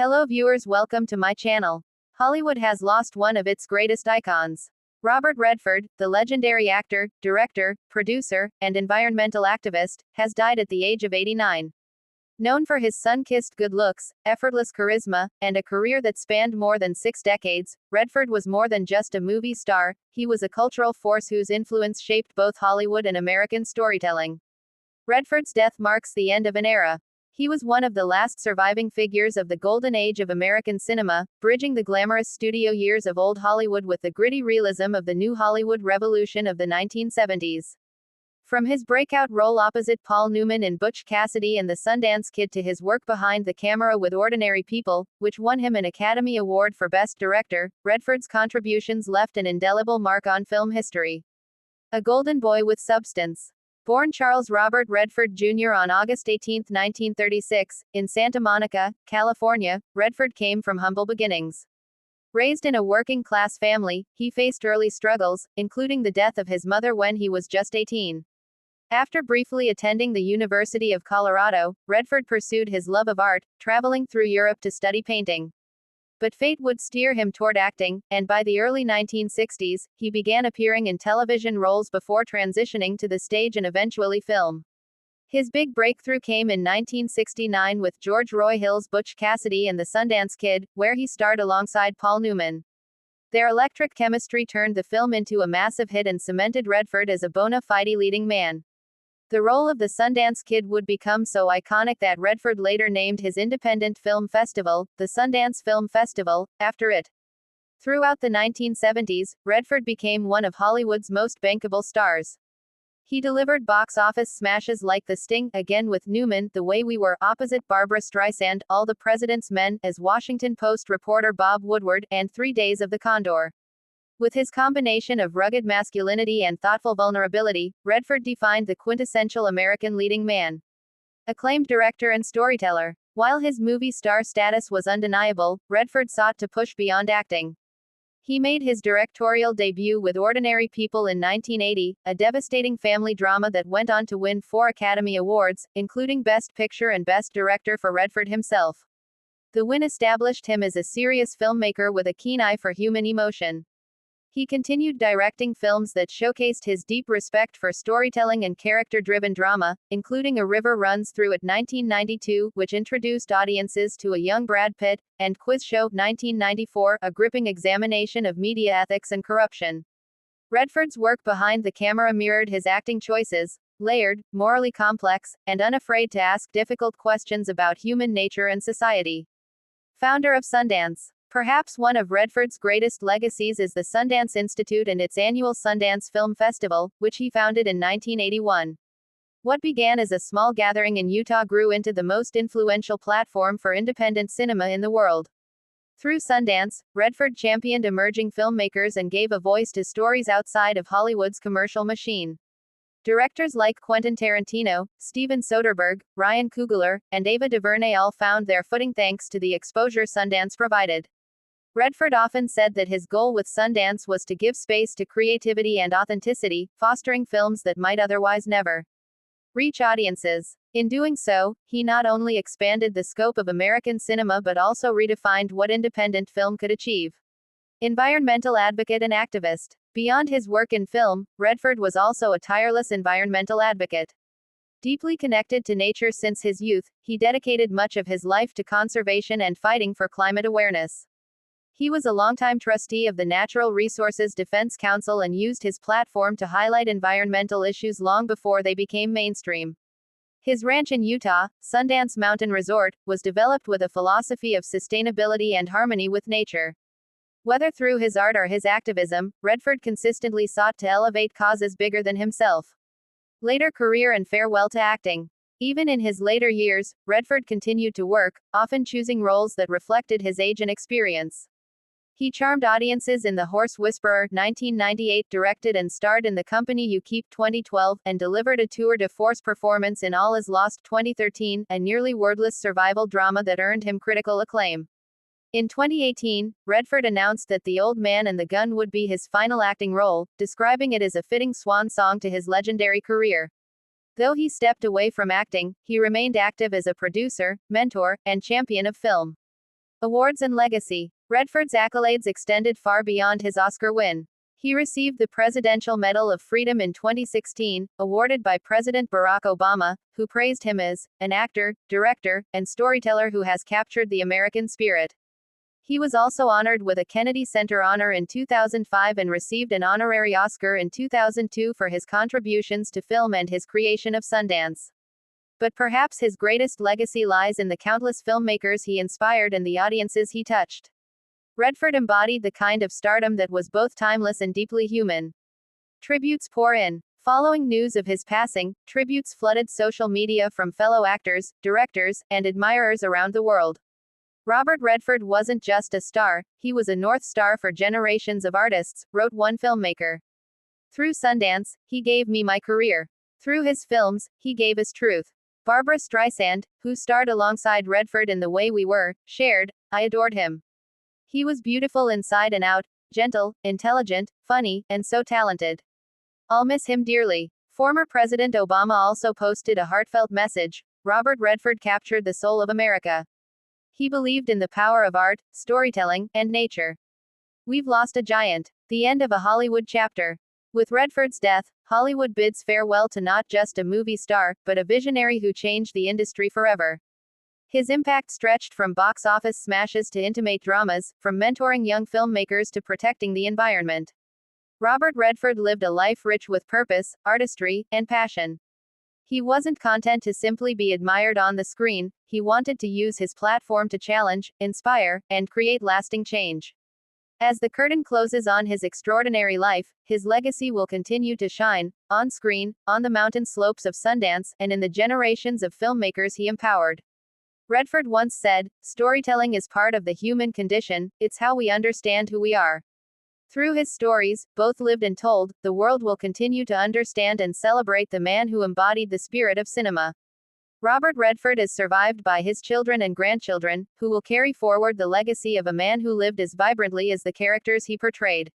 Hello viewers, welcome to my channel. Hollywood has lost one of its greatest icons. Robert Redford, the legendary actor, director, producer, and environmental activist, has died at the age of 89. Known for his sun-kissed good looks, effortless charisma, and a career that spanned more than 6 decades, Redford was more than just a movie star, he was a cultural force whose influence shaped both Hollywood and American storytelling. Redford's death marks the end of an era. He was one of the last surviving figures of the golden age of American cinema, bridging the glamorous studio years of old Hollywood with the gritty realism of the new Hollywood revolution of the 1970s. From his breakout role opposite Paul Newman in Butch Cassidy and the Sundance Kid to his work behind the camera with Ordinary People, which won him an Academy Award for Best Director, Redford's contributions left an indelible mark on film history. A golden boy with substance. Born Charles Robert Redford Jr. on August 18, 1936, in Santa Monica, California, Redford came from humble beginnings. Raised in a working-class family, he faced early struggles, including the death of his mother when he was just 18. After briefly attending the University of Colorado, Redford pursued his love of art, traveling through Europe to study painting. But fate would steer him toward acting, and by the early 1960s, he began appearing in television roles before transitioning to the stage and eventually film. His big breakthrough came in 1969 with George Roy Hill's Butch Cassidy and the Sundance Kid, where he starred alongside Paul Newman. Their electric chemistry turned the film into a massive hit and cemented Redford as a bona fide leading man. The role of the Sundance Kid would become so iconic that Redford later named his independent film festival, the Sundance Film Festival, after it. Throughout the 1970s, Redford became one of Hollywood's most bankable stars. He delivered box office smashes like The Sting, Again with Newman, The Way We Were, opposite Barbra Streisand, All the President's Men, as Washington Post reporter Bob Woodward, and 3 Days of the Condor. With his combination of rugged masculinity and thoughtful vulnerability, Redford defined the quintessential American leading man. Acclaimed director and storyteller. While his movie star status was undeniable, Redford sought to push beyond acting. He made his directorial debut with Ordinary People in 1980, a devastating family drama that went on to win 4 Academy Awards, including Best Picture and Best Director for Redford himself. The win established him as a serious filmmaker with a keen eye for human emotion. He continued directing films that showcased his deep respect for storytelling and character-driven drama, including A River Runs Through It 1992, which introduced audiences to a young Brad Pitt, and Quiz Show 1994, a gripping examination of media ethics and corruption. Redford's work behind the camera mirrored his acting choices, layered, morally complex, and unafraid to ask difficult questions about human nature and society. Founder of Sundance. Perhaps one of Redford's greatest legacies is the Sundance Institute and its annual Sundance Film Festival, which he founded in 1981. What began as a small gathering in Utah grew into the most influential platform for independent cinema in the world. Through Sundance, Redford championed emerging filmmakers and gave a voice to stories outside of Hollywood's commercial machine. Directors like Quentin Tarantino, Steven Soderbergh, Ryan Coogler, and Ava DuVernay all found their footing thanks to the exposure Sundance provided. Redford often said that his goal with Sundance was to give space to creativity and authenticity, fostering films that might otherwise never reach audiences. In doing so, he not only expanded the scope of American cinema but also redefined what independent film could achieve. Environmental advocate and activist. Beyond his work in film, Redford was also a tireless environmental advocate. Deeply connected to nature since his youth, he dedicated much of his life to conservation and fighting for climate awareness. He was a longtime trustee of the Natural Resources Defense Council and used his platform to highlight environmental issues long before they became mainstream. His ranch in Utah, Sundance Mountain Resort, was developed with a philosophy of sustainability and harmony with nature. Whether through his art or his activism, Redford consistently sought to elevate causes bigger than himself. Later career and farewell to acting. Even in his later years, Redford continued to work, often choosing roles that reflected his age and experience. He charmed audiences in The Horse Whisperer 1998, directed and starred in The Company You Keep 2012, and delivered a tour de force performance in All Is Lost 2013, a nearly wordless survival drama that earned him critical acclaim. In 2018, Redford announced that The Old Man and the Gun would be his final acting role, describing it as a fitting swan song to his legendary career. Though he stepped away from acting, he remained active as a producer, mentor, and champion of film. Awards and legacy. Redford's accolades extended far beyond his Oscar win. He received the Presidential Medal of Freedom in 2016, awarded by President Barack Obama, who praised him as an actor, director, and storyteller who has captured the American spirit. He was also honored with a Kennedy Center honor in 2005 and received an honorary Oscar in 2002 for his contributions to film and his creation of Sundance. But perhaps his greatest legacy lies in the countless filmmakers he inspired and the audiences he touched. Redford embodied the kind of stardom that was both timeless and deeply human. Tributes pour in. Following news of his passing, tributes flooded social media from fellow actors, directors, and admirers around the world. Robert Redford wasn't just a star, he was a North Star for generations of artists, wrote one filmmaker. Through Sundance, he gave me my career. Through his films, he gave us truth. Barbra Streisand, who starred alongside Redford in The Way We Were, shared, "I adored him. He was beautiful inside and out, gentle, intelligent, funny, and so talented. I'll miss him dearly." Former President Obama also posted a heartfelt message. Robert Redford captured the soul of America. He believed in the power of art, storytelling, and nature. We've lost a giant. The end of a Hollywood chapter. With Redford's death, Hollywood bids farewell to not just a movie star, but a visionary who changed the industry forever. His impact stretched from box office smashes to intimate dramas, from mentoring young filmmakers to protecting the environment. Robert Redford lived a life rich with purpose, artistry, and passion. He wasn't content to simply be admired on the screen, he wanted to use his platform to challenge, inspire, and create lasting change. As the curtain closes on his extraordinary life, his legacy will continue to shine, on screen, on the mountain slopes of Sundance, and in the generations of filmmakers he empowered. Redford once said, "Storytelling is part of the human condition, it's how we understand who we are." Through his stories, both lived and told, the world will continue to understand and celebrate the man who embodied the spirit of cinema. Robert Redford is survived by his children and grandchildren, who will carry forward the legacy of a man who lived as vibrantly as the characters he portrayed.